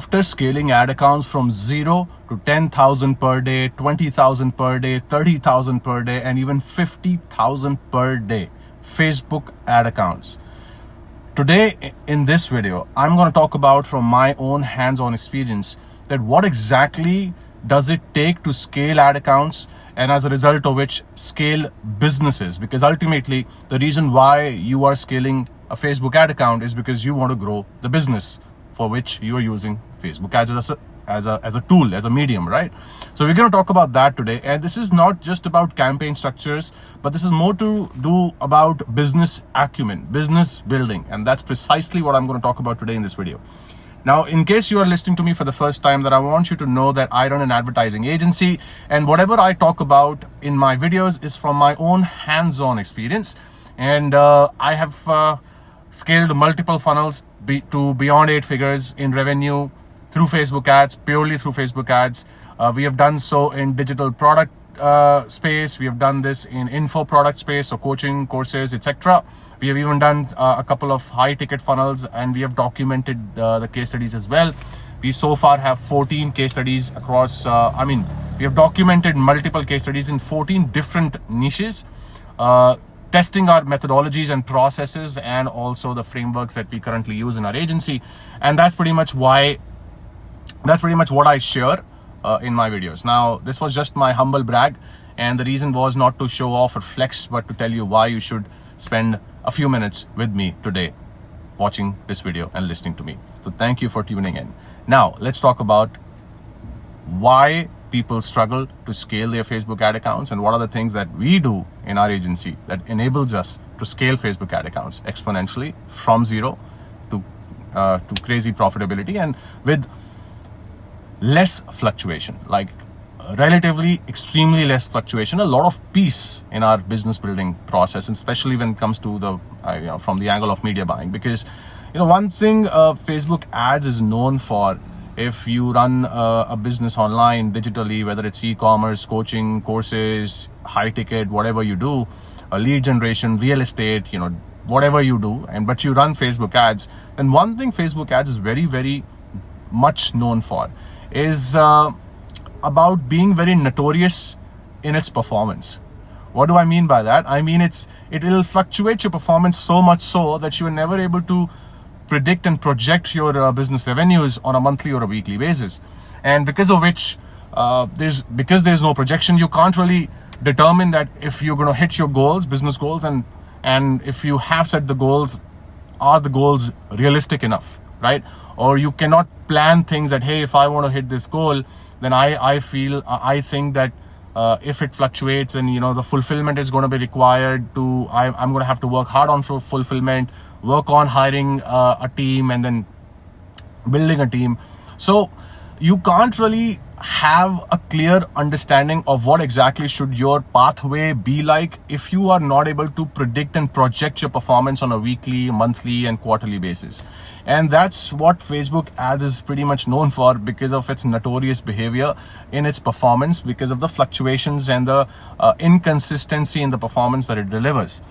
After scaling ad accounts from 0 to 10,000 per day, 20,000 per day, 30,000 per day, and even 50,000 per day, Facebook ad accounts. Today in this video, I'm going to talk about from my own hands-on experience that what exactly does it take to scale ad accounts, and as a result of which scale businesses, because ultimately the reason why you are scaling a Facebook ad account is because you want to grow the business for which you are using Facebook ads as a tool, as a medium, right? So we're going to talk about that today. And this is not just about campaign structures, but this is more to do about business acumen, business building. And that's precisely what I'm going to talk about today in this video. Now, in case you are listening to me for the first time, that I want you to know that I run an advertising agency, and whatever I talk about in my videos is from my own hands-on experience. And I have scaled multiple funnels to beyond 8 figures in revenue through Facebook ads, purely through Facebook ads. We have done so in digital product space. We have done this in info product space, so coaching, courses, etc. We have even done a couple of high ticket funnels, and we have documented the case studies as well. We so far have 14 case studies across, we have documented multiple case studies in 14 different niches, testing our methodologies and processes and also the frameworks that we currently use in our agency. And that's pretty much what I share in my videos. Now, this was just my humble brag, and the reason was not to show off or flex, but to tell you why you should spend a few minutes with me today watching this video and listening to me. So thank you for tuning in. Now, let's talk about why people struggle to scale their Facebook ad accounts and what are the things that we do in our agency that enables us to scale Facebook ad accounts exponentially from zero to crazy profitability, and with less fluctuation, like relatively extremely less fluctuation, a lot of peace in our business building process, and especially when it comes to the from the angle of media buying. Because one thing Facebook ads is known for, if you run a business online digitally, whether it's e-commerce, coaching, courses, high ticket, whatever you do, lead generation, real estate, whatever you do, but you run Facebook ads, then one thing Facebook ads is very, very much known for is about being very notorious in its performance. What do I mean by that? I mean it will fluctuate your performance so much so that you are never able to predict and project your business revenues on a monthly or a weekly basis. And because of which because there's no projection, you can't really determine that if you're going to hit your goals, business goals, and if you have set the goals, are the goals realistic enough, right? Or you cannot plan things that, hey, if I want to hit this goal, then I think that if it fluctuates and the fulfillment is going to be required I'm going to have to work hard on fulfillment, work on hiring a team, and then building a team. So you can't really have a clear understanding of what exactly should your pathway be like if you are not able to predict and project your performance on a weekly, monthly, and quarterly basis. And that's what Facebook ads is pretty much known for, because of its notorious behavior in its performance, because of the fluctuations and the inconsistency in the performance that it delivers.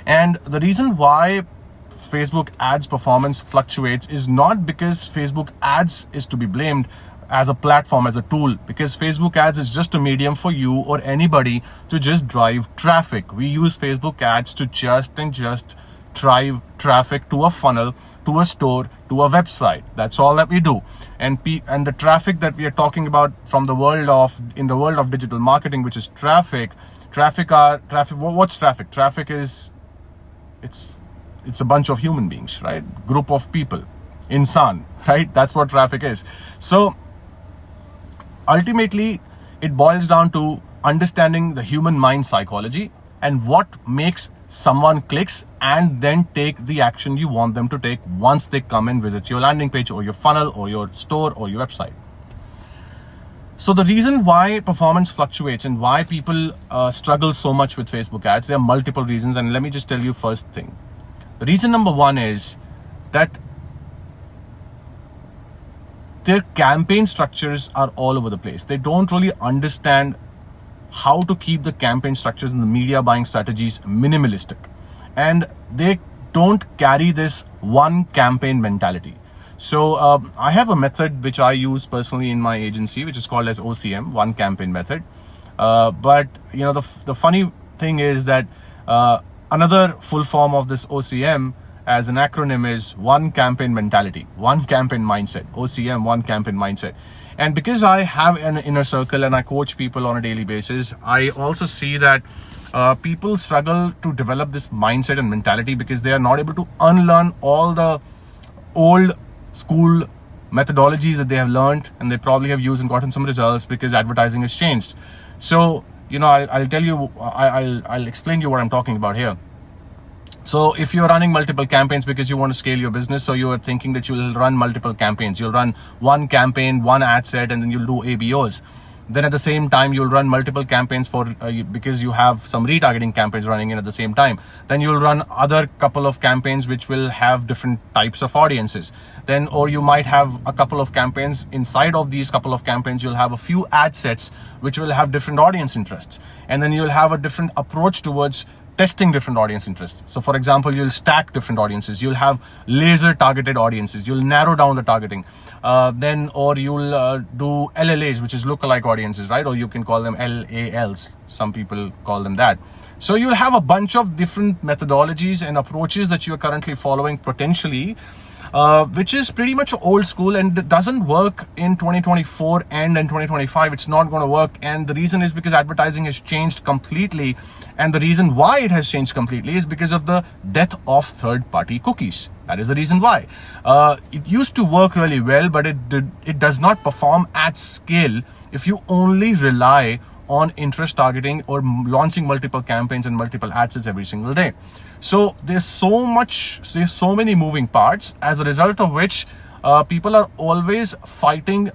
And the reason why Facebook ads performance fluctuates is not because Facebook ads is to be blamed as a platform, as a tool, because Facebook ads is just a medium for you or anybody to just drive traffic. We use Facebook ads to just drive traffic to a funnel, to a store, to a website. That's all that we do. And the traffic that we are talking about in the world of digital marketing, which is traffic. What's traffic? Traffic is it's a bunch of human beings, right? Group of people, insan, right? That's what traffic is. So ultimately, it boils down to understanding the human mind psychology and what makes someone clicks and then take the action you want them to take once they come and visit your landing page or your funnel or your store or your website. So the reason why performance fluctuates and why people struggle so much with Facebook ads, there are multiple reasons, and let me just tell you first thing. Reason number one is that their campaign structures are all over the place. They don't really understand how to keep the campaign structures and the media buying strategies minimalistic. And they don't carry this one campaign mentality. So I have a method which I use personally in my agency, which is called as OCM, one campaign method. But the funny thing is that another full form of this OCM as an acronym is one campaign mentality, one campaign mindset. OCM, one campaign mindset. And because I have an inner circle and I coach people on a daily basis, I also see that people struggle to develop this mindset and mentality because they are not able to unlearn all the old school methodologies that they have learned and they probably have used and gotten some results because advertising has changed. So I'll tell you, I'll explain to you what I'm talking about here. So if you're running multiple campaigns because you want to scale your business, so you are thinking that you'll run multiple campaigns. You'll run one campaign, one ad set, and then you'll do ABOs. Then at the same time, you'll run multiple campaigns because you have some retargeting campaigns running in at the same time. Then you'll run other couple of campaigns which will have different types of audiences. Then, or you might have a couple of campaigns. Inside of these couple of campaigns, you'll have a few ad sets which will have different audience interests. And then you'll have a different approach towards testing different audience interests. So for example, you'll stack different audiences. You'll have laser targeted audiences. You'll narrow down the targeting. Or you'll do LLAs, which is lookalike audiences, right? Or you can call them LALs. Some people call them that. So you'll have a bunch of different methodologies and approaches that you're currently following potentially, which is pretty much old school and doesn't work in 2024 and in 2025. It's not going to work. And the reason is because advertising has changed completely. And the reason why it has changed completely is because of the death of third-party cookies. That is the reason why. It used to work really well, but it does not perform at scale if you only rely on interest targeting or launching multiple campaigns and multiple ad sets every single day. So there's so many moving parts, as a result of which people are always fighting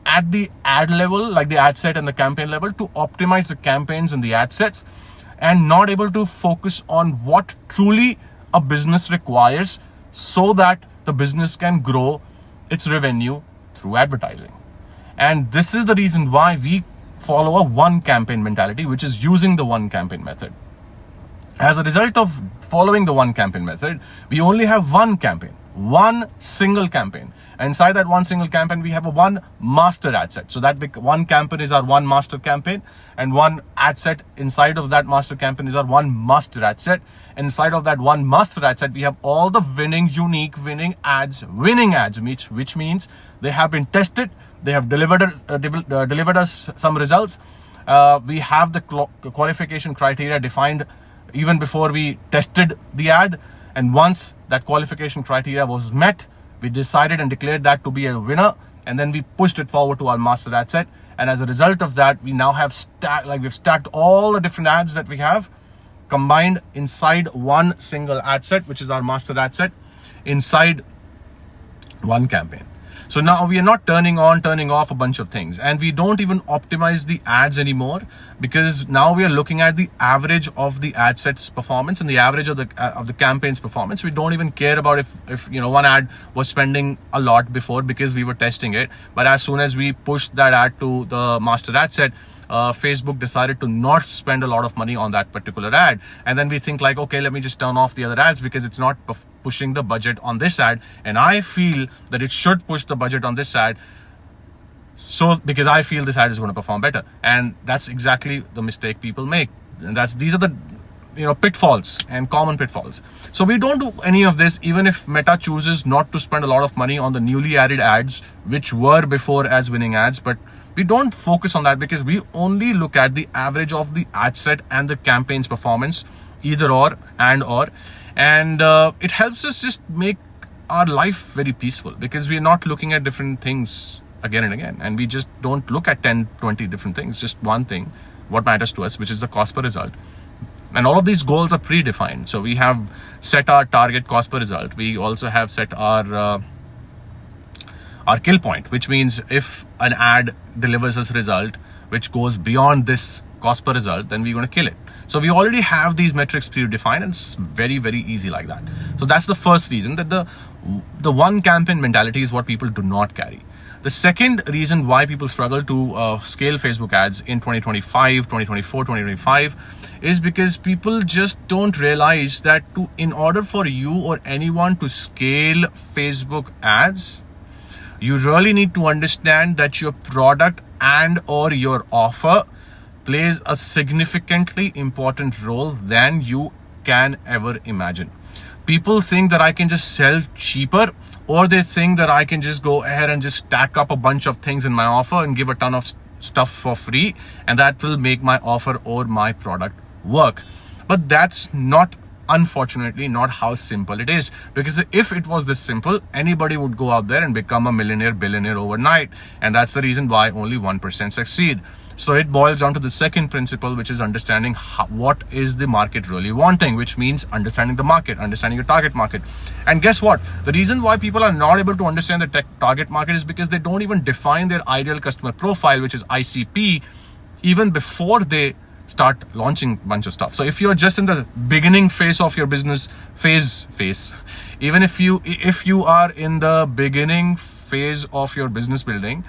at the ad level, like the ad set and the campaign level, to optimize the campaigns and the ad sets, and not able to focus on what truly a business requires so that the business can grow its revenue through advertising. And this is the reason why we follow a one campaign mentality, which is using the one campaign method. As a result of following the one campaign method, we only have one campaign, one single campaign. Inside that one single campaign, we have a one master ad set. So that one campaign is our one master campaign, and one ad set inside of that master campaign is our one master ad set. Inside of that one master ad set, we have all the unique winning ads, which means they have been tested. They have delivered us some results. We have the qualification criteria defined even before we tested the ad. And once that qualification criteria was met, we decided and declared that to be a winner. And then we pushed it forward to our master ad set. And as a result of that, we now have we've stacked all the different ads that we have combined inside one single ad set, which is our master ad set, inside one campaign. So now we are not turning off a bunch of things, and we don't even optimize the ads anymore, because now we are looking at the average of the ad set's performance and the average of the campaign's performance. We don't even care about if one ad was spending a lot before because we were testing it, but as soon as we pushed that ad to the master ad set, Facebook decided to not spend a lot of money on that particular ad. And then we think like, okay, let me just turn off the other ads because it's not pushing the budget on this ad. And I feel that it should push the budget on this ad. So because I feel this ad is going to perform better. And that's exactly the mistake people make. And these are the pitfalls and common pitfalls. So we don't do any of this, even if Meta chooses not to spend a lot of money on the newly added ads, which were before as winning ads. But we don't focus on that because we only look at the average of the ad set and the campaign's performance, either or. And it helps us just make our life very peaceful, because we're not looking at different things again and again. And we just don't look at 10, 20 different things, just one thing, what matters to us, which is the cost per result. And all of these goals are predefined. So we have set our target cost per result. We also have set our kill point, which means if an ad delivers us a result which goes beyond this cost per result, then we're going to kill it. So we already have these metrics predefined, and it's very, very easy like that. So that's the first reason, that the one campaign mentality is what people do not carry. The second reason why people struggle to scale Facebook ads in 2025, 2024, 2025 is because people just don't realize that in order for you or anyone to scale Facebook ads, you really need to understand that your product and or your offer plays a significantly important role than you can ever imagine. People think that I can just sell cheaper, or they think that I can just go ahead and just stack up a bunch of things in my offer and give a ton of stuff for free, and that will make my offer or my product work. But that's not, unfortunately, not how simple it is. Because if it was this simple, anybody would go out there and become a millionaire, billionaire overnight. And that's the reason why only 1% succeed. So it boils down to the second principle, which is understanding what is the market really wanting, which means understanding the market, understanding your target market. And guess what? The reason why people are not able to understand the target market is because they don't even define their ideal customer profile, which is ICP, even before they start launching a bunch of stuff. So if you're just in the beginning phase of your business even if you are in the beginning phase of your business building,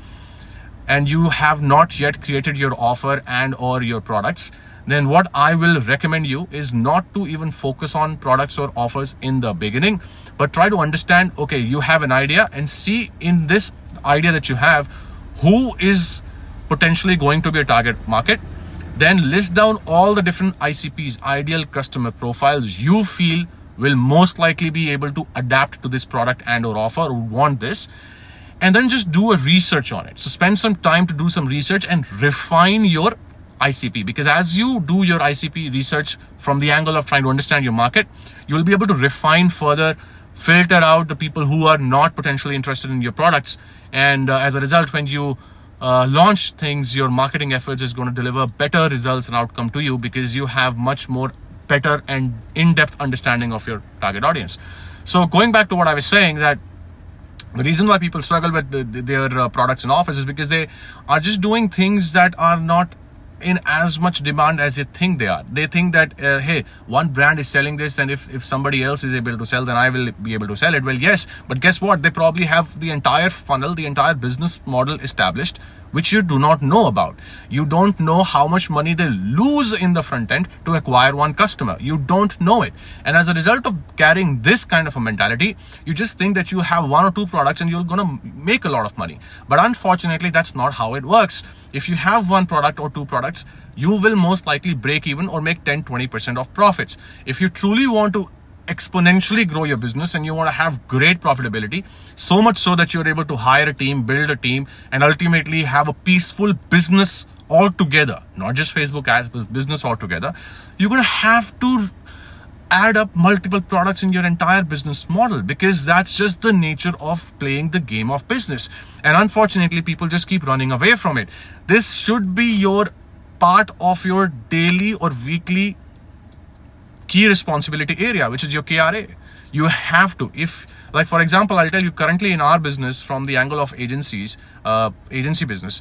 and you have not yet created your offer and or your products, then what I will recommend you is not to even focus on products or offers in the beginning, but try to understand, okay, you have an idea, and see in this idea that you have, who is potentially going to be a target market. Then list down all the different ICPs, ideal customer profiles, you feel will most likely be able to adapt to this product and or offer, or want this. And then just do a research on it. So spend some time to do some research and refine your ICP, because as you do your ICP research from the angle of trying to understand your market, you'll be able to refine further, filter out the people who are not potentially interested in your products. And as a result, when you launch things, your marketing efforts is going to deliver better results and outcome to you, because you have much more better and in-depth understanding of your target audience. So going back to what I was saying, that the reason why people struggle with their products and offers is because they are just doing things that are not in as much demand as they think they are. They think that, hey, one brand is selling this, and if somebody else is able to sell, then I will be able to sell it. Well, yes, but guess what? They probably have the entire funnel, the entire business model established, which you do not know about. You don't know how much money they lose in the front end to acquire one customer. You don't know it. And as a result of carrying this kind of a mentality, you just think that you have one or two products and you're going to make a lot of money. But unfortunately, that's not how it works. If you have one product or two products, you will most likely break even or make 10-20% of profits. If you truly want to exponentially grow your business and you want to have great profitability, so much so that you're able to hire a team, build a team, and ultimately have a peaceful business altogether, not just Facebook ads, but business altogether, you're going to have to add up multiple products in your entire business model, because that's just the nature of playing the game of business. And unfortunately, people just keep running away from it. This should be your part of your daily or weekly key responsibility area, which is your KRA. You have to, if, like, for example, I'll tell you, currently in our business, from the angle of agency business,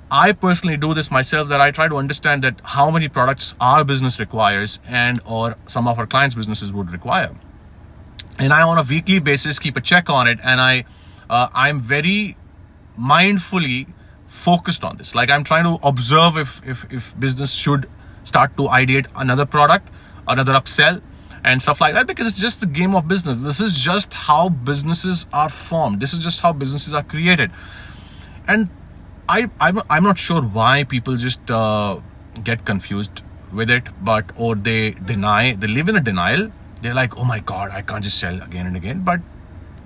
I personally do this myself, that I try to understand that how many products our business requires and or some of our clients' businesses would require. And I, on a weekly basis, keep a check on it. And I'm very mindfully focused on this. Like, I'm trying to observe if business should start to ideate another product, another upsell, and stuff like that, because it's just the game of business. This is just how businesses are formed. This is just how businesses are created. And I'm not sure why people just get confused with it, or they live in a denial. They're like, oh my God, I can't just sell again and again. But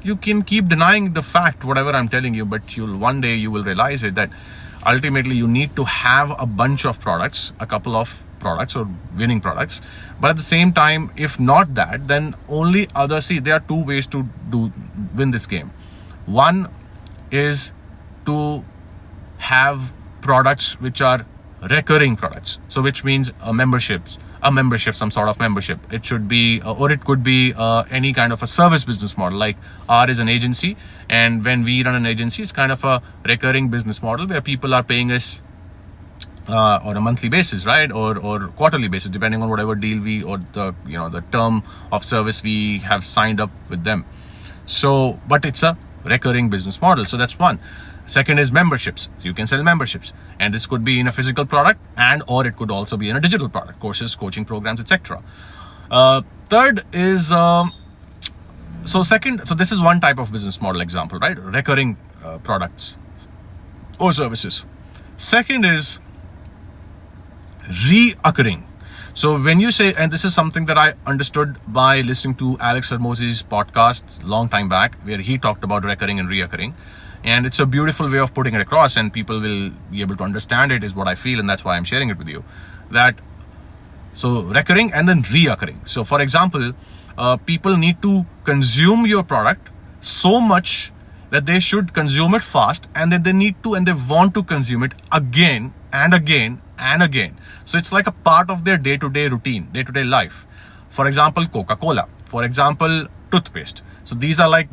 you can keep denying the fact, whatever I'm telling you, but one day you will realize it, that ultimately you need to have a bunch of products, a couple of products or winning products. But at the same time, if not that, then there are two ways to win this game. One is to have products which are recurring products. So which means some sort of membership. It should be, or it could be any kind of a service business model. Like ours is an agency, and when we run an agency, it's kind of a recurring business model where people are paying us on a monthly basis, right, or quarterly basis, depending on whatever deal the term of service we have signed up with them. So, but it's a recurring business model. So that's one. Second is memberships. You can sell memberships, and this could be in a physical product, and or it could also be in a digital product, courses, coaching programs, etc. Third is so this is one type of business model example, right? Recurring products or services. Second is reoccurring. So when you say, and this is something that I understood by listening to Alex Hormozi's podcast long time back, where he talked about recurring and reoccurring, and it's a beautiful way of putting it across, and people will be able to understand it, is what I feel, and that's why I'm sharing it with you. So recurring and then reoccurring. So for example, people need to consume your product so much that they should consume it fast, and then they need to and they want to consume it again and again and again. So it's like a part of their day-to-day routine, day-to-day life. For example, Coca-Cola. For example, toothpaste. So these are like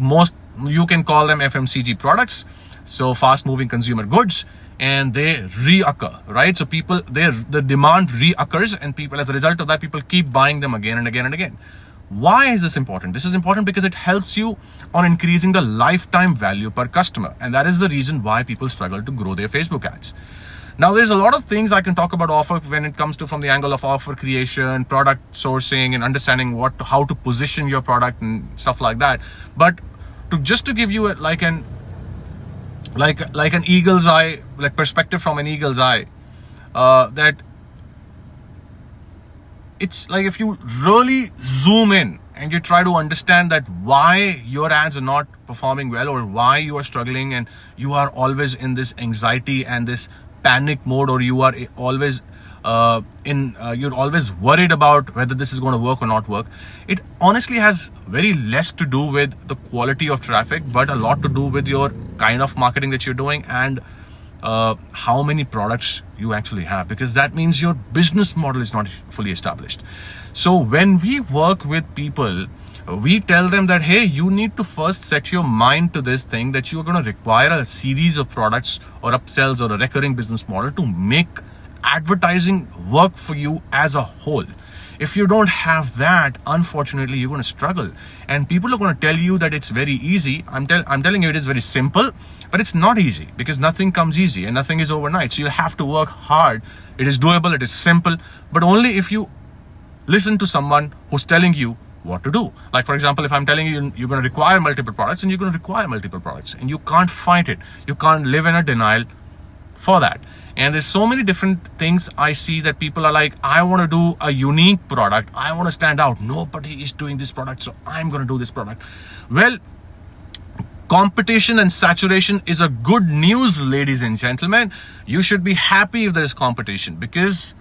you can call them FMCG products. So fast-moving consumer goods, and they reoccur, right? So the demand reoccurs, and people, as a result of that, people keep buying them again and again and again. Why is this important? This is important because it helps you on increasing the lifetime value per customer. And that is the reason why people struggle to grow their Facebook ads. Now, there's a lot of things I can talk about offer when it comes to from the angle of offer creation, product sourcing, and understanding how to position your product and stuff like that. But to give you like an eagle's eye, like perspective from an eagle's eye, that it's like if you really zoom in and you try to understand that why your ads are not performing well, or why you are struggling and you are always in this anxiety and this panic mode, or you are always you're always worried about whether this is going to work or not work. It honestly has very less to do with the quality of traffic, but a lot to do with your kind of marketing that you're doing, and how many products you actually have, because that means your business model is not fully established. So when we work with people, we tell them that, hey, you need to first set your mind to this thing, that you're going to require a series of products or upsells or a recurring business model to make advertising work for you as a whole. If you don't have that, unfortunately, you're going to struggle. And people are going to tell you that it's very easy. I'm telling you it is very simple, but it's not easy, because nothing comes easy and nothing is overnight. So you have to work hard. It is doable, it is simple, but only if you listen to someone who's telling you what to do. Like, for example, if I'm telling you you're going to require multiple products, and you're going to require multiple products, and you can't fight it. You can't live in a denial for that. And there's so many different things I see that people are like, I want to do a unique product. I want to stand out. Nobody is doing this product, so I'm going to do this product. Well, competition and saturation is a good news, ladies and gentlemen. You should be happy if there's competition, because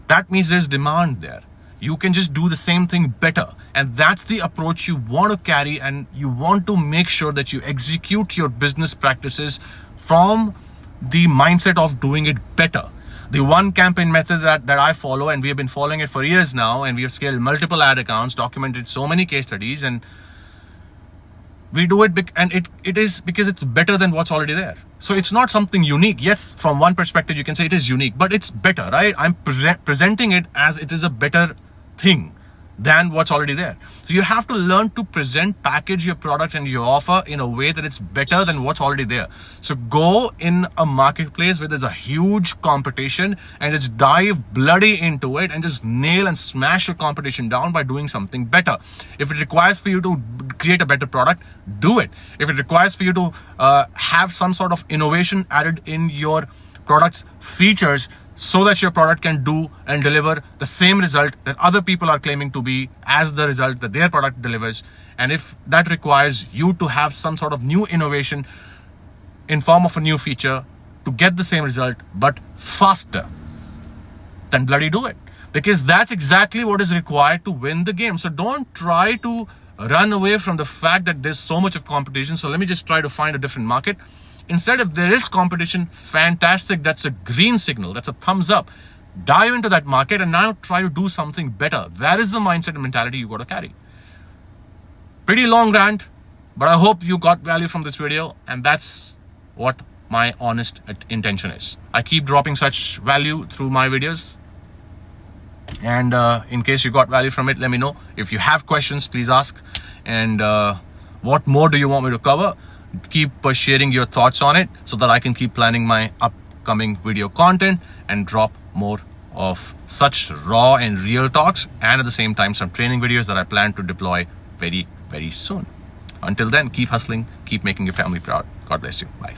that means there's demand there. You can just do the same thing better. And that's the approach you want to carry, and you want to make sure that you execute your business practices from the mindset of doing it better. The one campaign method that I follow, and we have been following it for years now, and we have scaled multiple ad accounts, documented so many case studies, and we do it, and it is because it's better than what's already there. So it's not something unique. Yes, from one perspective you can say it is unique, but it's better, right? I'm presenting it as it is a better thing than what's already there. So you have to learn to package your product and your offer in a way that it's better than what's already there. So go in a marketplace where there's a huge competition, and just dive bloody into it and just nail and smash your competition down by doing something better. If it requires for you to create a better product, do it. If it requires for you to have some sort of innovation added in your product's features, so that your product can do and deliver the same result that other people are claiming to be as the result that their product delivers. And if that requires you to have some sort of new innovation in form of a new feature to get the same result but faster, then bloody do it, because that's exactly what is required to win the game. So don't try to run away from the fact that there's so much of competition, so let me just try to find a different market. Instead, if there is competition, fantastic. That's a green signal. That's a thumbs up. Dive into that market and now try to do something better. That is the mindset and mentality you got to carry. Pretty long rant, but I hope you got value from this video, and that's what my honest intention is. I keep dropping such value through my videos, and in case you got value from it, let me know. If you have questions, please ask. And what more do you want me to cover? Keep sharing your thoughts on it so that I can keep planning my upcoming video content and drop more of such raw and real talks, and at the same time some training videos that I plan to deploy very, very soon. Until then, keep hustling, keep making your family proud. God bless you. Bye.